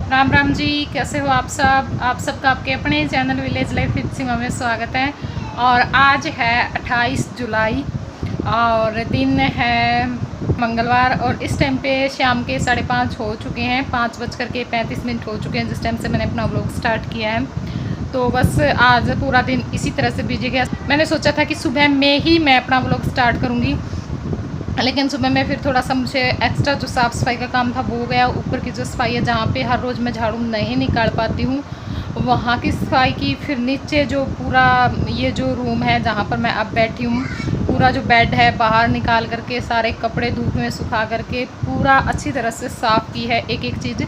राम राम जी, कैसे हो आप सब। आप सबका आपके अपने चैनल विलेज लाइफ विद सीमा में स्वागत है। और आज है 28 जुलाई और दिन है मंगलवार और इस टाइम पे शाम के 5:30 हो चुके हैं, 5:35 हो चुके हैं जिस टाइम से मैंने अपना व्लॉग स्टार्ट किया है। तो बस आज पूरा दिन इसी तरह से बीत गया। मैंने सोचा था कि सुबह में ही मैं अपना व्लॉग स्टार्ट करूँगी, लेकिन सुबह में फिर थोड़ा सा मुझे एक्स्ट्रा जो साफ़ सफाई का काम था वो हो गया। ऊपर की जो सफाई है जहाँ पे हर रोज़ मैं झाड़ू नहीं निकाल पाती हूँ वहाँ की सफाई की। फिर नीचे जो पूरा ये जो रूम है जहाँ पर मैं अब बैठी हूँ, पूरा जो बेड है बाहर निकाल करके सारे कपड़े धूप में सुखा करके पूरा अच्छी तरह से साफ़ की है एक एक चीज़।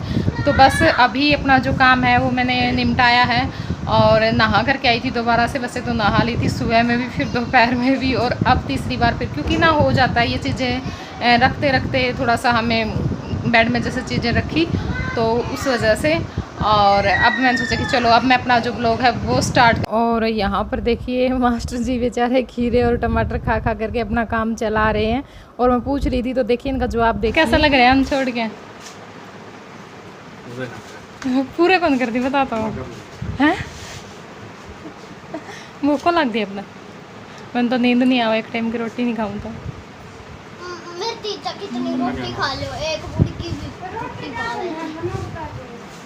तो बस अभी अपना जो काम है वो मैंने निपटाया है और नहा करके आई थी दोबारा से। वैसे तो नहा ली थी सुबह में भी, फिर दोपहर में भी, और अब तीसरी बार फिर, क्योंकि ना हो जाता है ये चीज़ें रखते रखते थोड़ा सा हमें बेड में जैसे चीज़ें रखी तो उस वजह से। और अब मैंने सोचा कि चलो अब मैं अपना जो ब्लॉग है वो स्टार्ट। और यहाँ पर देखिए मास्टर जी बेचारे खीरे और टमाटर खा खा करके अपना काम चला रहे हैं। और मैं पूछ रही थी तो देखिए इनका जवाब देखिए कैसा लग रहा है अनछोड़ के। पूरे बंद कर दी, बताता हूँ हैं भूख को लग दी अपना। मैंने तो नींद नहीं आवा, एक टाइम की रोटी नहीं खाऊँ तो मेरे तीजा कितनी रोटी खा लो, एक बुड़ी की भी रोटी खा लेती।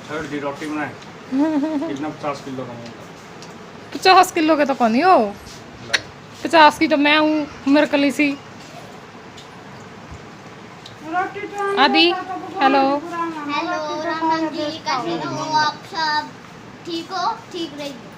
थर्ड दी रोटी बनाए कितना 50 किलो का होगा। 50 किलो के तो कौन हो, 50 की तो मैं हूँ, मेरे कली सी। आदि हेलो हेलो राम जी, कैसे हो आप सब? ठीक हो? ठीक रहिए।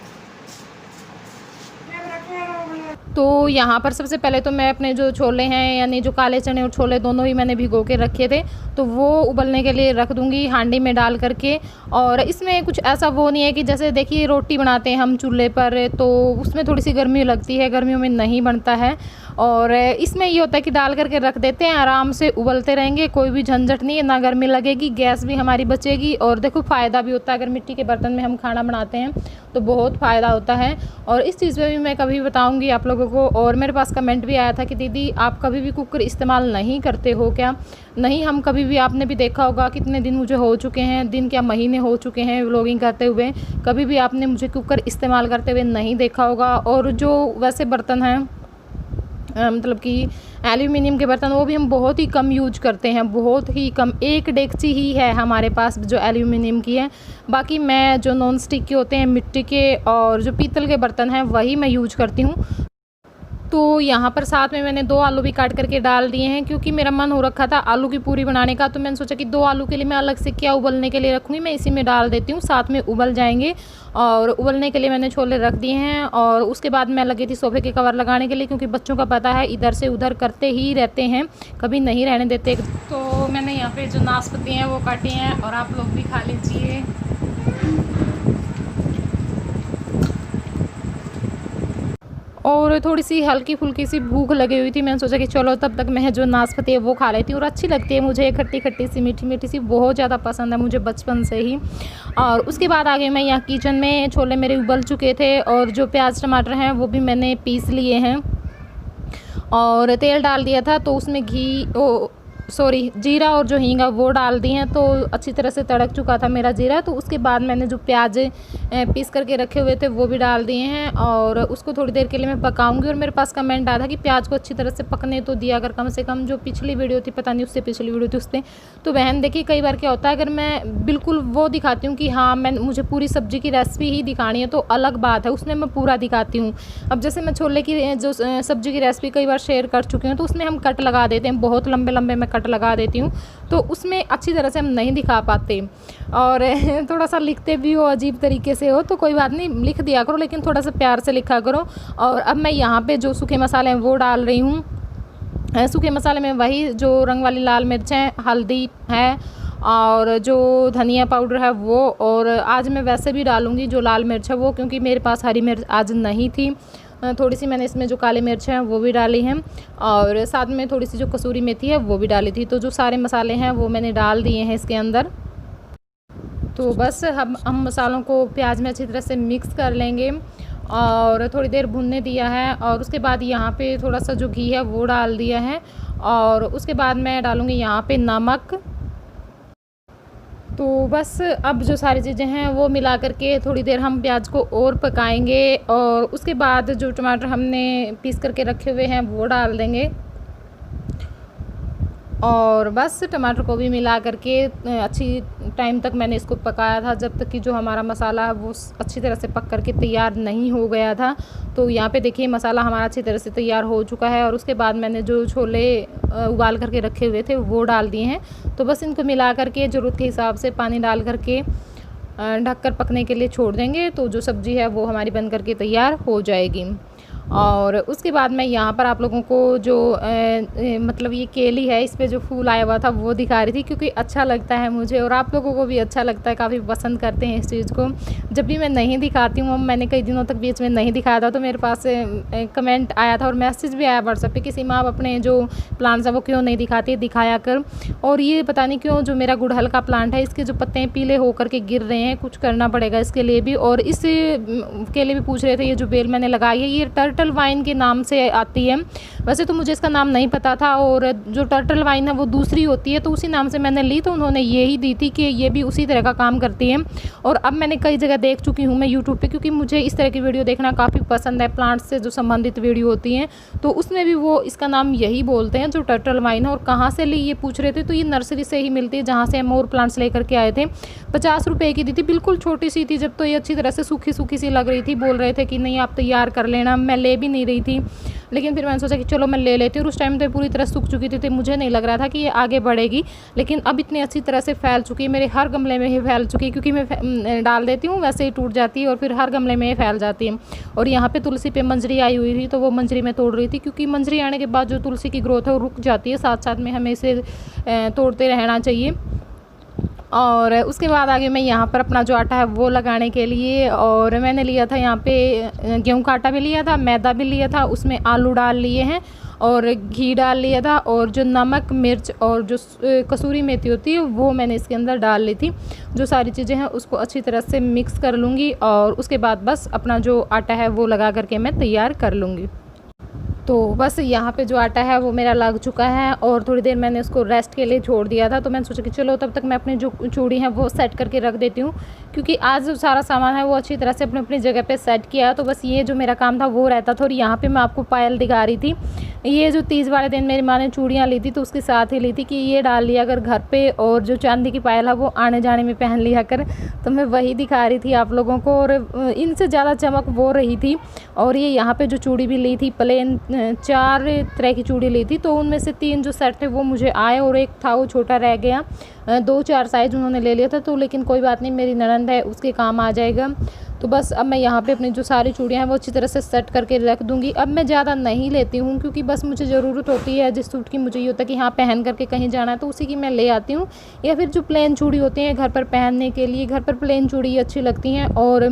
तो यहाँ पर सबसे पहले तो मैं अपने जो छोले हैं यानी जो काले चने और छोले दोनों ही मैंने भिगो के रखे थे तो वो उबलने के लिए रख दूँगी हांडी में डाल करके। और इसमें कुछ ऐसा वो नहीं है कि जैसे देखिए रोटी बनाते हैं हम चूल्हे पर तो उसमें थोड़ी सी गर्मी लगती है, गर्मियों में नहीं बनता है। और इसमें ये होता है कि डाल करके रख देते हैं, आराम से उबलते रहेंगे, कोई भी झंझट नहीं है, ना गर्मी लगेगी, गैस भी हमारी बचेगी। और देखो फ़ायदा भी होता है, अगर मिट्टी के बर्तन में हम खाना बनाते हैं तो बहुत फ़ायदा होता है। और इस चीज़ में भी मैं कभी बताऊंगी आप लोगों को। और मेरे पास कमेंट भी आया था कि दीदी आप कभी भी कुकर इस्तेमाल नहीं करते हो क्या? नहीं, हम कभी भी, आपने भी देखा होगा कितने दिन मुझे हो चुके हैं, दिन क्या महीने हो चुके हैं व्लॉगिंग करते हुए, कभी भी आपने मुझे कुकर इस्तेमाल करते हुए नहीं देखा होगा। और जो वैसे बर्तन हैं मतलब कि एल्यूमिनियम के बर्तन वो भी हम बहुत ही कम यूज करते हैं, बहुत ही कम। एक डेगची ही है हमारे पास जो एल्यूमिनियम की है, बाकी मैं जो नॉन स्टिक के होते हैं मिट्टी के और जो पीतल के बर्तन हैं वही मैं यूज करती हूँ। तो यहाँ पर साथ में मैंने 2 आलू भी काट करके डाल दिए हैं क्योंकि मेरा मन हो रखा था आलू की पूरी बनाने का। तो मैंने सोचा कि 2 आलू के लिए मैं अलग से क्या उबलने के लिए रखूँगी, मैं इसी में डाल देती हूँ, साथ में उबल जाएंगे। और उबलने के लिए मैंने छोले रख दिए हैं। और उसके बाद मैं लगी थी सोफ़े के कवर लगाने के लिए क्योंकि बच्चों का पता है इधर से उधर करते ही रहते हैं, कभी नहीं रहने देते। तो मैंने यहाँ पर जो नाशपाती हैं वो काटी हैं और आप लोग भी खा लीजिए। और थोड़ी सी हल्की फुल्की सी भूख लगी हुई थी, मैंने सोचा कि चलो तब तक मैं जो नाशपाती है वो खा लेती हूँ। और अच्छी लगती है मुझे, खट्टी खट्टी सी मीठी मीठी सी, बहुत ज़्यादा पसंद है मुझे बचपन से ही। और उसके बाद आ गई मैं यहाँ किचन में। छोले मेरे उबल चुके थे और जो प्याज टमाटर हैं वो भी मैंने पीस लिए हैं और तेल डाल दिया था तो उसमें जीरा और जो हींग है वो डाल दी हैं। तो अच्छी तरह से तड़क चुका था मेरा जीरा। तो उसके बाद मैंने जो प्याज पीस करके रखे हुए थे वो भी डाल दिए हैं और उसको थोड़ी देर के लिए मैं पकाऊंगी। और मेरे पास कमेंट आया था कि प्याज को अच्छी तरह से पकने तो दिया अगर, कम से कम जो पिछली वीडियो थी, पता नहीं उससे पिछली वीडियो थी, उससे तो बहन देखिए कई बार क्या होता है अगर मैं बिल्कुल वो दिखाती हूँ कि हाँ मुझे पूरी सब्ज़ी की रेसिपी ही दिखानी है तो अलग बात है, उसमें मैं पूरा दिखाती हूँ। अब जैसे मैं छोले की जो सब्ज़ी की रेसिपी कई बार शेयर कर चुकी हूँ तो उसमें हम कट लगा देते हैं, बहुत लंबे लंबे मैं कट लगा देती हूँ, तो उसमें अच्छी तरह से हम नहीं दिखा पाते। और थोड़ा सा लिखते भी हो अजीब तरीके से हो तो कोई बात नहीं, लिख दिया करो लेकिन थोड़ा सा प्यार से लिखा करो। और अब मैं यहाँ पे जो सूखे मसाले हैं वो डाल रही हूँ। सूखे मसाले में वही जो रंग वाली लाल मिर्च है, हल्दी है और जो धनिया पाउडर है वो। और आज मैं वैसे भी डालूँगी जो लाल मिर्च है वो, क्योंकि मेरे पास हरी मिर्च आज नहीं थी। थोड़ी सी मैंने इसमें जो काली मिर्च है वो भी डाली हैं और साथ में थोड़ी सी जो कसूरी मेथी है वो भी डाली थी। तो जो सारे मसाले हैं वो मैंने डाल दिए हैं इसके अंदर। तो बस हम मसालों को प्याज में अच्छी तरह से मिक्स कर लेंगे और थोड़ी देर भुनने दिया है। और उसके बाद यहाँ पे थोड़ा सा जो घी है वो डाल दिया है और उसके बाद मैं डालूँगी यहाँ पे नमक तो बस अब जो सारी चीज़ें हैं वो मिला करके थोड़ी देर हम प्याज को और पकाएंगे और उसके बाद जो टमाटर हमने पीस करके रखे हुए हैं वो डाल देंगे और बस टमाटर को भी मिला करके अच्छी टाइम तक मैंने इसको पकाया था, जब तक कि जो हमारा मसाला है वो अच्छी तरह से पक करके तैयार नहीं हो गया था। तो यहाँ पे देखिए मसाला हमारा अच्छी तरह से तैयार हो चुका है और उसके बाद मैंने जो छोले उबाल करके रखे हुए थे वो डाल दिए हैं। तो बस इनको मिला करके ज़रूरत के हिसाब से पानी डाल करके ढककर पकने के लिए छोड़ देंगे। तो जो सब्ज़ी है वो हमारी बन करके तैयार हो जाएगी। और उसके बाद मैं यहाँ पर आप लोगों को जो मतलब ये केली है इस पे जो फूल आया हुआ था वो दिखा रही थी, क्योंकि अच्छा लगता है मुझे और आप लोगों को भी अच्छा लगता है, काफ़ी पसंद करते हैं इस चीज़ को। जब भी मैं नहीं दिखाती हूँ, मैंने कई दिनों तक बीच में नहीं दिखाया था, तो मेरे पास कमेंट आया था और मैसेज भी आया व्हाट्सएप पे कि सीमा आप अपने जो प्लांट्स हैं वो क्यों नहीं दिखाती, दिखाया कर। और ये पता नहीं क्यों जो मेरा गुड़हल का प्लांट है इसके जो पत्ते पीले होकर के गिर रहे हैं, कुछ करना पड़ेगा इसके लिए भी। और इस के लिए भी पूछ रहे थे, ये जो बेल मैंने लगाई है ये टर्टल वाइन के नाम से आती है। वैसे तो मुझे इसका नाम नहीं पता था और जो टर्टल वाइन है वो दूसरी होती है, तो उसी नाम से मैंने ली, तो उन्होंने ये ही दी थी कि ये भी उसी तरह का काम करती है। और अब मैंने कई जगह देख चुकी हूँ मैं यूट्यूब पे, क्योंकि मुझे इस तरह की वीडियो देखना काफ़ी पसंद है, प्लांट्स से जो संबंधित वीडियो होती हैं, तो उसमें भी वो इसका नाम यही बोलते हैं जो टर्टल वाइन है। और कहाँ से ली ये पूछ रहे थे, तो ये नर्सरी से ही मिलती है जहाँ से हम और प्लांट्स लेकर के आए थे। 50 रुपये की दी थी, बिल्कुल छोटी सी थी। जब तो ये अच्छी तरह से सूखी सूखी सी लग रही थी, बोल रहे थे कि नहीं आप तैयार कर लेना, मैं ले भी नहीं रही थी, लेकिन फिर मैंने सोचा कि चलो मैं ले लेती हूँ। और उस टाइम तो पूरी तरह सूख चुकी थी, तो मुझे नहीं लग रहा था कि ये आगे बढ़ेगी, लेकिन अब इतनी अच्छी तरह से फैल चुकी है, मेरे हर गमले में ही फैल चुकी है, क्योंकि मैं डाल देती हूँ वैसे ही टूट जाती है और फिर हर गमले में फैल जाती है। और यहाँ पे तुलसी पे मंजरी आई हुई थी, तो वो मंजरी मैं तोड़ रही थी, क्योंकि मंजरी आने के बाद जो तुलसी की ग्रोथ है वो रुक जाती है, साथ साथ में हमें इसे तोड़ते रहना चाहिए। और उसके बाद आगे मैं यहाँ पर अपना जो आटा है वो लगाने के लिए, और मैंने लिया था यहाँ पे गेहूं का आटा भी लिया था, मैदा भी लिया था, उसमें आलू डाल लिए हैं और घी डाल लिया था, और जो नमक मिर्च और जो कसूरी मेथी होती है वो मैंने इसके अंदर डाल ली थी। जो सारी चीज़ें हैं उसको अच्छी तरह से मिक्स कर लूँगी और उसके बाद बस अपना जो आटा है वो लगा करके मैं तैयार कर लूँगी। तो बस यहाँ पे जो आटा है वो मेरा लग चुका है और थोड़ी देर मैंने उसको रेस्ट के लिए छोड़ दिया था। तो मैंने सोचा कि चलो तब तक मैं अपनी जो चूड़ी है वो सेट करके रख देती हूँ, क्योंकि आज जो सारा सामान है वो अच्छी तरह से अपनी अपनी जगह पे सेट किया। तो बस ये जो मेरा काम था वो रहता था। और यहाँ पे मैं आपको पायल दिखा रही थी, ये जो 30 वाले दिन मेरी माँ ने चूड़ियाँ ली थी तो उसके साथ ही ली थी कि ये डाल लिया कर घर पे, और जो चांदी की पायल है वो आने जाने में पहन लिया कर। तो मैं वही दिखा रही थी आप लोगों को, और इनसे ज़्यादा चमक वो रही थी। और ये यहाँ पे जो चूड़ी भी ली थी प्लेन 4 तरह की चूड़ी ली थी, तो उनमें से 3 जो सेट थे वो मुझे आए और एक था वो छोटा रह गया। 2-4 साइज़ उन्होंने ले लिया था, तो लेकिन कोई बात नहीं, मेरी ननंद है उसके काम आ जाएगा। तो बस अब मैं यहाँ पे अपनी जो सारी चूड़ियाँ हैं वो अच्छी तरह से सेट करके रख दूँगी। अब मैं ज़्यादा नहीं लेती हूँ, क्योंकि बस मुझे ज़रूरत होती है जिस सूट की मुझे ये होता है कि हाँ पहन करके कहीं जाना है तो उसी की मैं ले आती हूँ। या फिर जो प्लेन चूड़ी होती हैं घर पर पहनने के लिए, घर पर प्लेन चूड़ी अच्छी लगती हैं और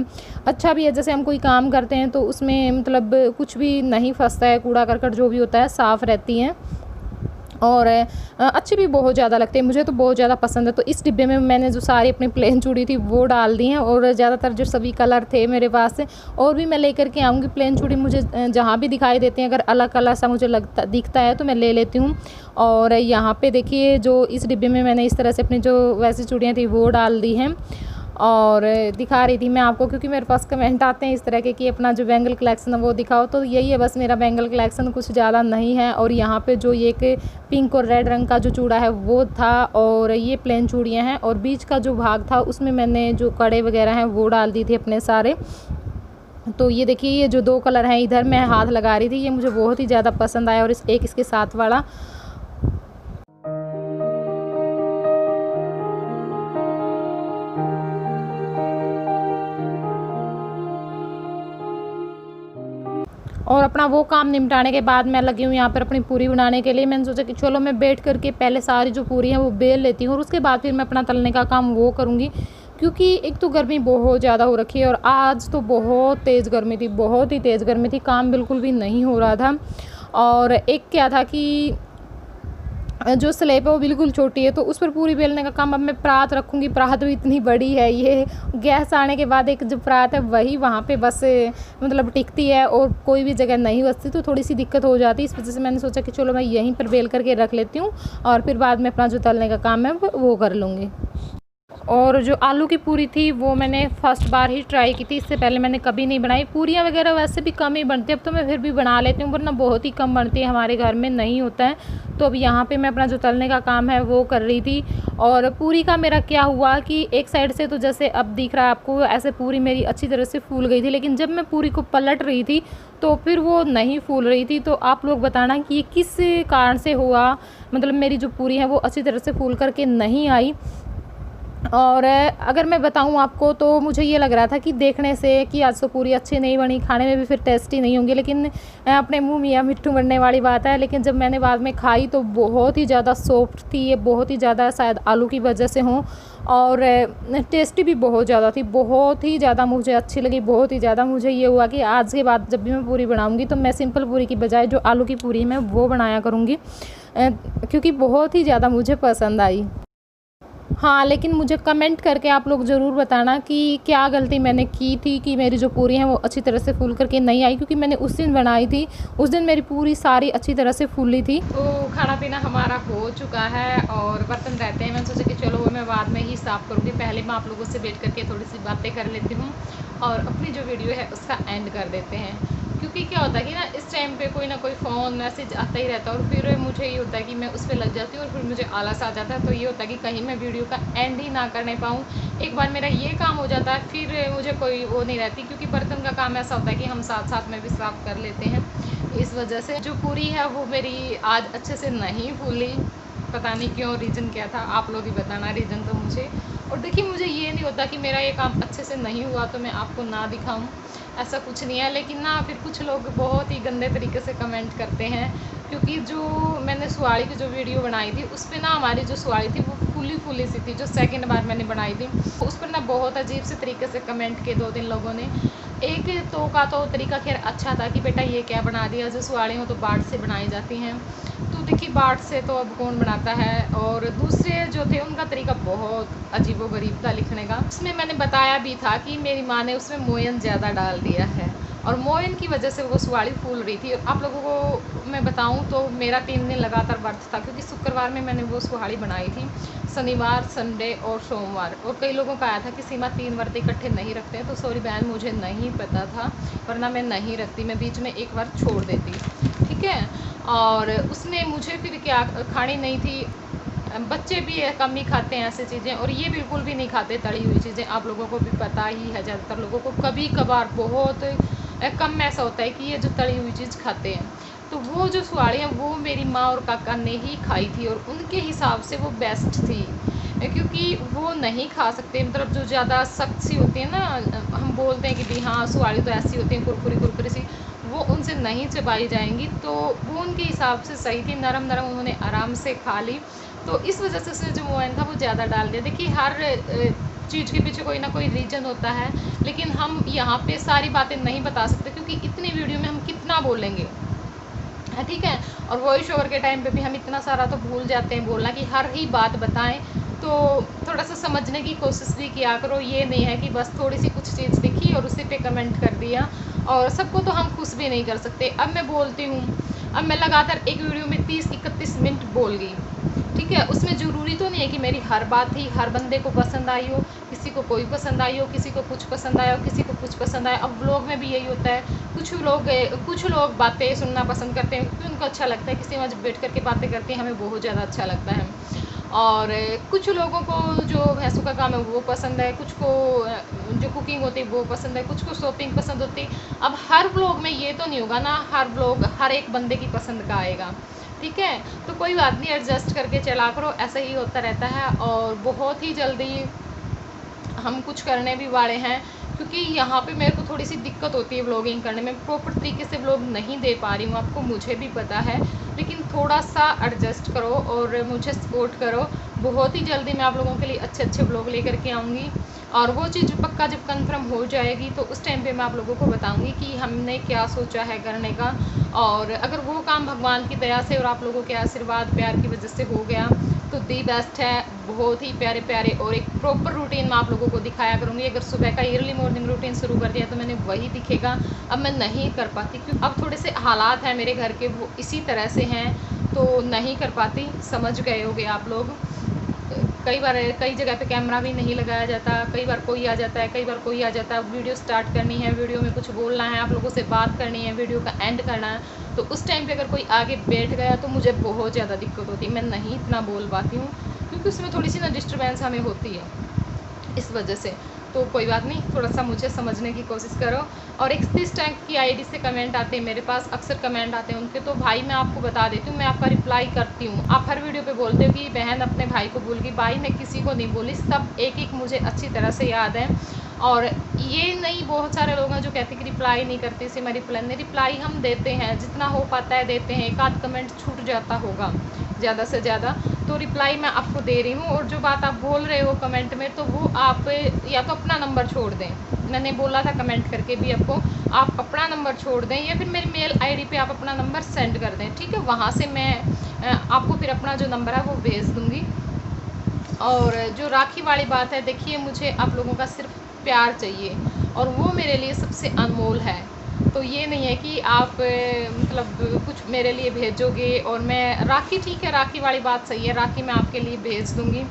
अच्छा भी है। जैसे हम कोई काम करते हैं तो उसमें मतलब कुछ भी नहीं फंसता है, कूड़ा करकट जो भी होता है साफ़ रहती हैं और अच्छी भी बहुत ज़्यादा लगती है। मुझे तो बहुत ज़्यादा पसंद है। तो इस डिब्बे में मैंने जो सारी अपनी प्लेन चूड़ी थी वो डाल दी हैं, और ज़्यादातर जो सभी कलर थे मेरे पास से, और भी मैं लेकर के आऊँगी। प्लेन चूड़ी मुझे जहाँ भी दिखाई देते हैं, अगर अलग कलर सा मुझे दिखता है तो मैं ले लेती हूँ। और यहाँ पे देखिए जो इस डिब्बे में मैंने इस तरह से अपनी जो वैसी चूड़ियाँ थी वो डाल दी हैं और दिखा रही थी मैं आपको, क्योंकि मेरे पास कमेंट आते हैं इस तरह के कि अपना जो बैंगल कलेक्शन है वो दिखाओ। तो यही है बस मेरा बैंगल कलेक्शन, कुछ ज़्यादा नहीं है। और यहाँ पे जो ये एक पिंक और रेड रंग का जो चूड़ा है वो था, और ये प्लेन चूड़ियाँ हैं, और बीच का जो भाग था उसमें मैंने जो कड़े वगैरह हैं वो डाल दी थी अपने सारे। तो ये देखिए ये जो 2 कलर हैं इधर मैं हाथ लगा रही थी, ये मुझे बहुत ही ज़्यादा पसंद आया, और एक इसके साथ वाला। और अपना वो काम निपटाने के बाद मैं लगी हूँ यहाँ पर अपनी पूरी बनाने के लिए। मैंने सोचा कि चलो मैं बैठ करके पहले सारी जो पूरी हैं वो बेल लेती हूँ, और उसके बाद फिर मैं अपना तलने का काम वो करूँगी। क्योंकि एक तो गर्मी बहुत ज़्यादा हो रखी है, और आज तो बहुत तेज़ गर्मी थी, बहुत ही तेज़ गर्मी थी, काम बिल्कुल भी नहीं हो रहा था। और एक क्या था कि जो स्लेब है वो बिल्कुल छोटी है, तो उस पर पूरी बेलने का काम अब मैं परात रखूँगी। परात भी इतनी बड़ी है, ये गैस आने के बाद एक जो परात है वही वहाँ पे बस मतलब टिकती है, और कोई भी जगह नहीं बचती, तो थोड़ी सी दिक्कत हो जाती है। इस वजह से मैंने सोचा कि चलो मैं यहीं पर बेल करके रख लेती हूँ, और फिर बाद में अपना जो तलने का काम है वो कर लूँगी। और जो आलू की पूरी थी वो मैंने फर्स्ट बार ही ट्राई की थी, इससे पहले मैंने कभी नहीं बनाई। पूरियाँ वगैरह वैसे भी कम ही बनती है, अब तो मैं फिर भी बना लेती हूँ, वरना बहुत ही कम बनती है, हमारे घर में नहीं होता है। तो अब यहाँ पे मैं अपना जो तलने का काम है वो कर रही थी। और पूरी का मेरा क्या हुआ कि एक साइड से तो जैसे अब दिख रहा है आपको, ऐसे पूरी मेरी अच्छी तरह से फूल गई थी, लेकिन जब मैं पूरी को पलट रही थी तो फिर वो नहीं फूल रही थी। तो आप लोग बताना कि ये किस कारण से हुआ, मतलब मेरी जो पूरी है वो अच्छी तरह से फूल करके नहीं आई। और अगर मैं बताऊं आपको तो मुझे ये लग रहा था कि देखने से कि आज तो पूरी अच्छी नहीं बनी, खाने में भी फिर टेस्टी नहीं होंगी, लेकिन अपने मुंह मियाँ मिट्ठू बनने वाली बात है। लेकिन जब मैंने बाद में खाई तो बहुत ही ज़्यादा सॉफ्ट थी, ये बहुत ही ज़्यादा शायद आलू की वजह से हो, और टेस्टी भी बहुत ज़्यादा थी, बहुत ही ज़्यादा मुझे अच्छी लगी, बहुत ही ज़्यादा। मुझे ये हुआ कि आज के बाद जब भी मैं पूरी बनाऊँगी तो मैं सिंपल पूरी की बजाय जो आलू की पूरी मैं वो बनाया करूँगी, क्योंकि बहुत ही ज़्यादा मुझे पसंद आई। हाँ, लेकिन मुझे कमेंट करके आप लोग ज़रूर बताना कि क्या गलती मैंने की थी कि मेरी जो पूरी हैं वो अच्छी तरह से फूल करके नहीं आई, क्योंकि मैंने उस दिन बनाई थी, उस दिन मेरी पूरी सारी अच्छी तरह से फूली थी। तो खाना पीना हमारा हो चुका है और बर्तन रहते हैं, मैंने सोचा कि चलो वो मैं बाद में ही साफ़ करूँगी, पहले मैं आप लोगों से वेट करके थोड़ी सी बातें कर लेती हूँ और अपनी जो वीडियो है उसका एंड कर देते हैं। क्योंकि क्या होता है कि ना इस टाइम पे कोई ना कोई फ़ोन मैसेज आता ही रहता है और फिर मुझे ये होता है कि मैं उस पर लग जाती हूँ और फिर मुझे आलस आ जाता है। तो ये होता है कि कहीं मैं वीडियो का एंड ही ना करने पाऊँ। एक बार मेरा ये काम हो जाता है फिर मुझे कोई वो नहीं रहती, क्योंकि बर्तन का काम ऐसा होता है कि हम साथ साथ में भी साफ़ कर लेते हैं। इस वजह से जो पूरी है वो मेरी आज अच्छे से नहीं फूली, पता नहीं क्यों, रीज़न क्या था, आप लोग ही बताना रीज़न तो मुझे। और देखिए मुझे ये नहीं होता कि मेरा ये काम अच्छे से नहीं हुआ तो मैं आपको ना दिखाऊं, ऐसा कुछ नहीं है। लेकिन ना फिर कुछ लोग बहुत ही गंदे तरीके से कमेंट करते हैं, क्योंकि जो मैंने सुहाड़ी की जो वीडियो बनाई थी उस पर ना हमारी जो सुहाड़ी थी वो फूली फूली सी थी, जो सेकंड बार मैंने बनाई थी उस पर ना बहुत अजीब से तरीके से कमेंट किए 2-3 लोगों ने। एक तो का तो तरीका खैर अच्छा था कि बेटा ये क्या बना दिया, जो सुहाड़ी हो तो बाट से बनाई जाती हैं, तो देखिए बाट से तो अब कौन बनाता है। और दूसरे जो थे उनका तरीका बहुत अजीबोगरीब था लिखने का। उसमें मैंने बताया भी था कि मेरी माँ ने उसमें मोयन ज़्यादा डाल दिया है और मोयन की वजह से वो सुहाड़ी फूल रही थी। और आप लोगों को मैं बताऊं तो मेरा 3 दिन लगातार व्रत था, क्योंकि शुक्रवार में मैंने वो सुहाड़ी बनाई थी, शनिवार, संडे और सोमवार। और कई लोगों का आया था कि सीमा 3 व्रत इकट्ठे नहीं रखते हैं, तो सॉरी बहन मुझे नहीं पता था, वरना मैं नहीं रखती, मैं बीच में एक बार छोड़ देती, ठीक है। और उसमें मुझे फिर क्या खानी नहीं थी, बच्चे भी कम ही खाते हैं ऐसी चीज़ें, और ये बिल्कुल भी नहीं खाते तली हुई चीज़ें, आप लोगों को भी पता ही है, ज़्यादातर लोगों को कभी कभार बहुत कम ऐसा होता है कि ये जो तली हुई चीज़ खाते हैं। तो वो जो सुहाड़ी हैं वो मेरी माँ और काका ने ही खाई थी और उनके हिसाब से वो बेस्ट थी, क्योंकि वो नहीं खा सकते, मतलब जो ज़्यादा सख्त सी होती है ना, हम बोलते हैं कि भाई हाँ सुहाड़ी तो ऐसी होती है कुरकुरी कुरकुरी सी, वो उनसे नहीं चबाई जाएंगी, तो वो उनके हिसाब से सही थी, नरम नरम उन्होंने आराम से खा ली। तो इस वजह से उसने जो मोयन था वो ज़्यादा डाल दिया। देखिए हर चीज़ के पीछे कोई ना कोई रीज़न होता है, लेकिन हम यहाँ पे सारी बातें नहीं बता सकते, क्योंकि इतनी वीडियो में हम कितना बोलेंगे, ठीक है। और वॉइस ओवर के टाइम पे भी हम इतना सारा तो भूल जाते हैं बोलना कि हर ही बात बताएं, तो थोड़ा सा समझने की कोशिश भी किया करो। ये नहीं है कि बस थोड़ी सी कुछ चीज़ दिखी और उसी पे कमेंट कर दिया, और सबको तो हम खुश भी नहीं कर सकते। अब मैं बोलती हूँ, अब मैं लगातार एक वीडियो में 30-31 मिनट बोल गई, ठीक है। उसमें ज़रूरी तो नहीं है कि मेरी हर बात ही हर बंदे को पसंद आई हो, किसी को कोई पसंद आई हो, किसी को कुछ पसंद आया हो, किसी को कुछ पसंद आया। अब व्लॉग में भी यही होता है, कुछ लोग बातें सुनना पसंद करते हैं क्योंकि उनको अच्छा लगता है, किसी में जब बैठ करके बातें करते हैं हमें बहुत ज़्यादा अच्छा लगता है। और कुछ लोगों को जो भैंसों का काम है वो पसंद है, कुछ को जो कुकिंग होती है वो पसंद है, कुछ को शॉपिंग पसंद होती है। अब हर व्लॉग में ये तो नहीं होगा ना, हर व्लॉग हर एक बंदे की पसंद का आएगा, ठीक है। तो कोई बात नहीं, एडजस्ट करके चला करो, ऐसा ही होता रहता है। और बहुत ही जल्दी हम कुछ करने भी वाले हैं, क्योंकि यहाँ पे मेरे को थोड़ी सी दिक्कत होती है व्लॉगिंग करने में, प्रॉपर तरीके से व्लॉग नहीं दे पा रही हूँ आपको, मुझे भी पता है, लेकिन थोड़ा सा एडजस्ट करो और मुझे सपोर्ट करो। बहुत ही जल्दी मैं आप लोगों के लिए अच्छे अच्छे व्लॉग लेकर के आऊँगी, और वो चीज़ पक्का जब कंफर्म हो जाएगी तो उस टाइम पे मैं आप लोगों को बताऊंगी कि हमने क्या सोचा है करने का। और अगर वो काम भगवान की दया से और आप लोगों के आशीर्वाद प्यार की वजह से हो गया तो दी बेस्ट है, बहुत ही प्यारे प्यारे और एक प्रॉपर रूटीन मैं आप लोगों को दिखाया करूँगी। अगर सुबह का अर्ली मॉर्निंग रूटीन शुरू कर दिया तो मैंने वही दिखेगा, अब मैं नहीं कर पाती क्योंकि अब थोड़े से हालात हैं मेरे घर के वो इसी तरह से हैं, तो नहीं कर पाती, समझ गए होगे आप लोग। कई बार कई जगह पे कैमरा भी नहीं लगाया जाता, कई बार कोई आ जाता है, कई बार कोई आ जाता है। वीडियो स्टार्ट करनी है, वीडियो में कुछ बोलना है, आप लोगों से बात करनी है, वीडियो का एंड करना है, तो उस टाइम पे अगर कोई आगे बैठ गया तो मुझे बहुत ज़्यादा दिक्कत होती है, मैं नहीं इतना बोल पाती हूँ, क्योंकि उसमें थोड़ी सी ना डिस्टर्बेंस हमें होती है इस वजह से। तो कोई बात नहीं, थोड़ा सा मुझे समझने की कोशिश करो। और 31 टैग की आईडी से कमेंट आते हैं मेरे पास, अक्सर कमेंट आते हैं उनके, तो भाई मैं आपको बता देती हूँ, मैं आपका रिप्लाई करती हूँ। आप हर वीडियो पे बोलते हो कि बहन अपने भाई को भूल गई, भाई मैं किसी को नहीं बोली, सब एक एक मुझे अच्छी तरह से याद है। और ये नहीं, बहुत सारे लोग हैं जो कहते हैं कि रिप्लाई नहीं करते, इसे मैं रिप्लाई नहीं, रिप्लाई हम देते हैं, जितना हो पाता है देते हैं, एक आध कमेंट छूट जाता होगा ज़्यादा से ज़्यादा, तो रिप्लाई मैं आपको दे रही हूँ। और जो बात आप बोल रहे हो कमेंट में, तो वो आप या तो अपना नंबर छोड़ दें, मैंने बोला था कमेंट करके भी आपको, आप अपना नंबर छोड़ दें, या फिर मेरी मेल आईडी पे आप अपना नंबर सेंड कर दें, ठीक है। वहाँ से मैं आपको फिर अपना जो नंबर है वो भेज दूँगी। और जो राखी वाली बात है, देखिए मुझे आप लोगों का सिर्फ प्यार चाहिए, और वो मेरे लिए सबसे अनमोल है। तो ये नहीं है कि आप मतलब कुछ मेरे लिए भेजोगे और मैं राखी, ठीक है राखी वाली बात सही है, राखी मैं आपके लिए भेज दूँगी,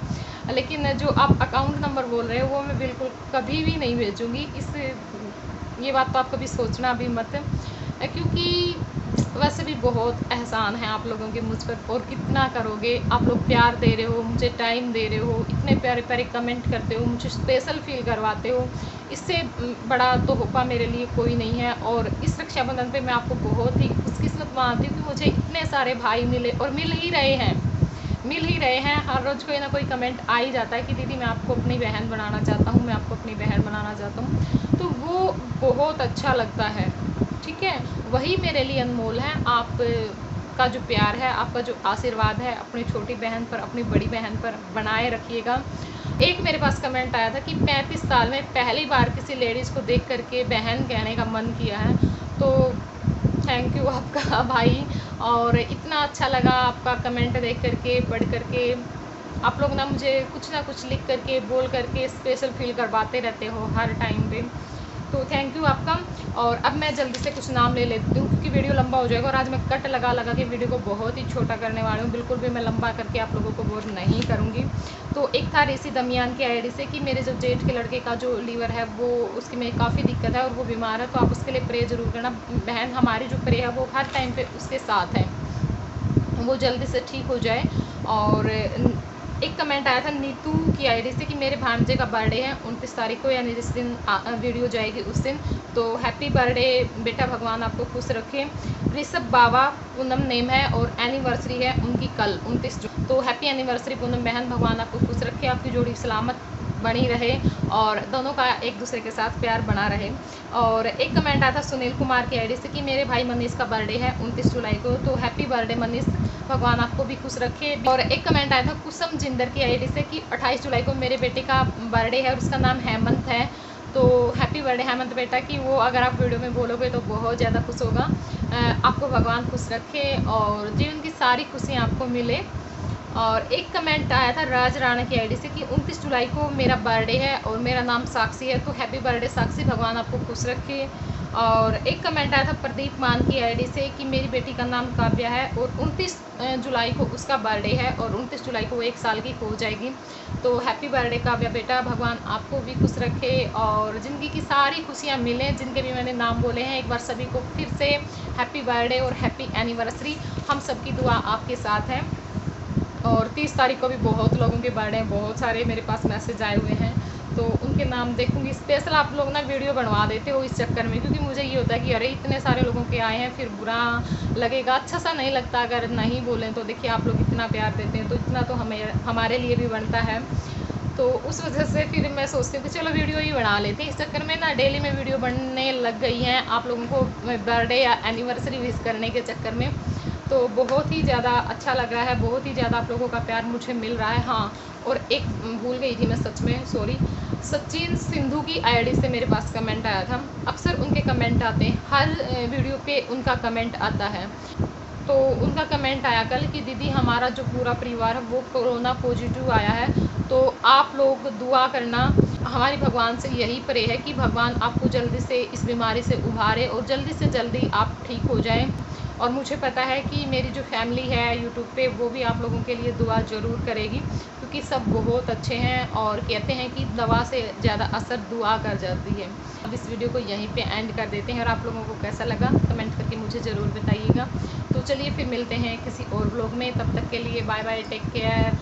लेकिन जो आप अकाउंट नंबर बोल रहे हो वो मैं बिल्कुल कभी भी नहीं भेजूँगी। ये बात तो आप कभी सोचना भी मत, क्योंकि वैसे भी बहुत एहसान है आप लोगों के मुझ पर, और कितना करोगे, आप लोग प्यार दे रहे हो, मुझे टाइम दे रहे हो, इतने प्यारे प्यारे कमेंट करते हो, मुझे स्पेशल फील करवाते हो, इससे बड़ा तोहफ़ा मेरे लिए कोई नहीं है। और इस रक्षाबंधन पे मैं आपको बहुत ही खुशकिस्मत मानती हूँ कि मुझे इतने सारे भाई मिले, और मिल ही रहे हैं। हर रोज़ कोई ना कोई कमेंट आ ही जाता है कि दीदी मैं आपको अपनी बहन बनाना चाहता हूँ, मैं आपको अपनी बहन बनाना चाहता हूँ, तो वो बहुत अच्छा लगता है, ठीक है। वही मेरे लिए अनमोल है, आप का जो प्यार है, आपका जो आशीर्वाद है अपनी छोटी बहन पर, अपनी बड़ी बहन पर बनाए रखिएगा। एक मेरे पास कमेंट आया था कि 35 साल में पहली बार किसी लेडीज़ को देख करके बहन कहने का मन किया है, तो थैंक यू आपका भाई। और इतना अच्छा लगा आपका कमेंट देख करके, पढ़ करके। आप लोग ना मुझे कुछ ना कुछ लिख करके, बोल करके स्पेशल फील करवाते रहते हो हर टाइम पे, तो थैंक यू आपका। और अब मैं जल्दी से कुछ नाम ले लेती हूँ, क्योंकि वीडियो लंबा हो जाएगा, और आज मैं कट लगा के वीडियो को बहुत ही छोटा करने वाली हूँ, बिल्कुल भी मैं लंबा करके आप लोगों को बोर नहीं करूँगी। तो एक था ऋषि दमियान की आईडी से कि मेरे जो जेठ के लड़के का जो लीवर है वो, उसकी में काफ़ी दिक्कत है और वो बीमार है, तो आप उसके लिए प्रे ज़रूर करना। बहन हमारी जो प्रे है वो हर टाइम पे उसके साथ है, वो जल्दी से ठीक हो जाए। और एक कमेंट आया था नीतू की आईडी से कि मेरे भांजे का बर्थडे है 29 तारीख को, यानी जिस दिन वीडियो जाएगी उस दिन, तो हैप्पी बर्थडे बेटा, भगवान आपको खुश रखे। ऋषभ बाबा पूनम नेम है, और एनिवर्सरी है उनकी कल 29 जून, तो हैप्पी एनिवर्सरी पूनम बहन, भगवान आपको खुश रखे, आपकी जोड़ी सलामत बनी रहे, और दोनों का एक दूसरे के साथ प्यार बना रहे। और एक कमेंट आया था सुनील कुमार की आईडी से कि मेरे भाई मनीष का बर्थडे है 29 जुलाई को, तो हैप्पी बर्थडे मनीष, भगवान आपको भी खुश रखे। और एक कमेंट आया था कुसुम जिंदर की आईडी से कि 28 जुलाई को मेरे बेटे का बर्थडे है और उसका नाम हेमंत है, तो हैप्पी बर्थडे हेमंत बेटा, कि वो अगर आप वीडियो में बोलोगे तो बहुत ज़्यादा खुश होगा। आपको भगवान खुश रखे और जीवन की सारी खुशियाँ आपको मिले। और एक कमेंट आया था राज राणा की आईडी से कि 29 जुलाई को मेरा बर्थडे है और मेरा नाम साक्षी है, तो हैप्पी बर्थडे साक्षी, भगवान आपको खुश रखे। और एक कमेंट आया था प्रदीप मान की आईडी से कि मेरी बेटी का नाम काव्या है और 29 जुलाई को उसका बर्थडे है, और 29 जुलाई को वो 1 साल की हो जाएगी, तो हैप्पी बर्थडे काव्या बेटा, भगवान आपको भी खुश रखे और ज़िंदगी की सारी खुशियाँ मिलें। जिनके भी मैंने नाम बोले हैं, एक बार सभी को फिर से हैप्पी बर्थडे और हैप्पी एनिवर्सरी, हम सबकी दुआ आपके साथ है। और 30 तारीख को भी बहुत लोगों के बर्थडे हैं, बहुत सारे मेरे पास मैसेज आए हुए हैं, तो उनके नाम देखूंगी। स्पेशल आप लोग ना वीडियो बनवा देते हो इस चक्कर में, क्योंकि मुझे ये होता है कि अरे इतने सारे लोगों के आए हैं, फिर बुरा लगेगा, अच्छा सा नहीं लगता अगर नहीं बोलें तो। देखिए आप लोग इतना प्यार देते हैं, तो इतना तो हमारे लिए भी बनता है, तो उस वजह से फिर मैं सोचती हूँ कि चलो वीडियो ही बना लेते हैं। इस चक्कर में ना डेली में वीडियो बनने लग गई हैं आप लोगों को बर्थडे या एनिवर्सरी विश करने के चक्कर में, तो बहुत ही ज़्यादा अच्छा लग रहा है, बहुत ही ज़्यादा आप लोगों का प्यार मुझे मिल रहा है। हाँ, और एक भूल गई थी मैं सच में, सॉरी, सचिन सिंधु की आईडी से मेरे पास कमेंट आया था। अक्सर उनके कमेंट आते हैं, हर वीडियो पे उनका कमेंट आता है, तो उनका कमेंट आया कल कि दीदी हमारा जो पूरा परिवार है वो कोरोना पॉजिटिव आया है, तो आप लोग दुआ करना। हमारी भगवान से यही प्रे है कि भगवान आपको जल्दी से इस बीमारी से उभारे और जल्दी से जल्दी आप ठीक हो जाएं। और मुझे पता है कि मेरी जो फैमिली है यूट्यूब पे वो भी आप लोगों के लिए दुआ ज़रूर करेगी, क्योंकि सब बहुत अच्छे हैं और कहते हैं कि दवा से ज़्यादा असर दुआ कर जाती है। अब इस वीडियो को यहीं पे एंड कर देते हैं और आप लोगों को कैसा लगा कमेंट करके मुझे ज़रूर बताइएगा। तो चलिए फिर मिलते हैं किसी और व्लॉग में, तब तक के लिए बाय बाय, टेक केयर।